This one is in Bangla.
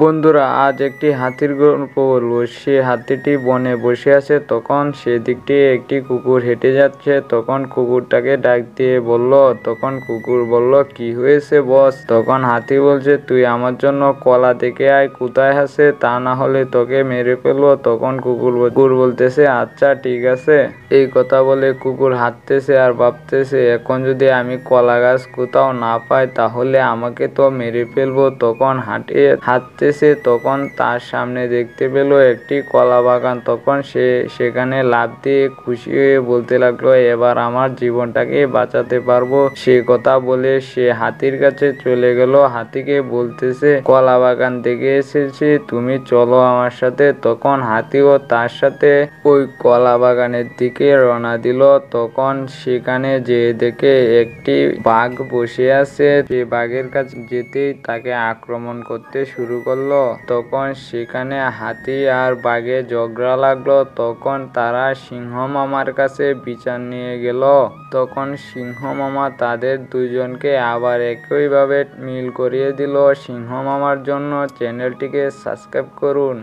বন্ধুরা, আজ একটি হাতির গল্প বলবো। সে হাতিটি বনে বসে আছে। তখন সেদিকটি একটি কুকুর হেঁটে যাচ্ছে। তখন কুকুরটাকে ডাক দিয়ে বলল, তখন কুকুর বলল, কি হয়েছে বস? তখন হাতি বলছে, তুই আমার জন্য কলা দেখে আয়, কোথায় আছে, তা না হলে তোকে মেরে ফেলবো। তখন কুকুর বলতেছে, আচ্ছা ঠিক আছে। এই কথা বলে কুকুর হাঁটতেছে আর ভাবতেছে, এখন যদি আমি কলা গাছ কোথাও না পাই তাহলে আমাকে তো মেরে ফেলবো। তখন হাঁটতেছে, তখন তার সামনে দেখতে পেল একটি কলা বাগান। তখন সে সেখানে লাফ দিয়ে খুশি হয়ে বলতে লাগলো, এবার আমার জীবনটাকে বাঁচাতে পারবো। সে কথা বলে সে হাতির কাছে চলে গেল। হাতিকে বলতেছে, কলা বাগান দেখে এসেছি, তুমি চলো আমার সাথে। তখন হাতিও তার সাথে ওই কলা বাগানের দিকে রওনা দিল। তখন সেখানে যে দেখে একটি বাঘ বসে আছে। সে বাঘের কাছে যেতেই তাকে আক্রমণ করতে শুরু করলো। তখন সেখানে হাতি আর বাঘের ঝগড়া লাগলো। তখন তারা সিংহ মামার কাছে বিচার নিয়ে গেল। তখন সিংহ মামা তাদের দুজনকে আবার একইভাবে মিল করিয়ে দিল। সিংহ মামার জন্য চ্যানেলটিকে সাবস্ক্রাইব করুন।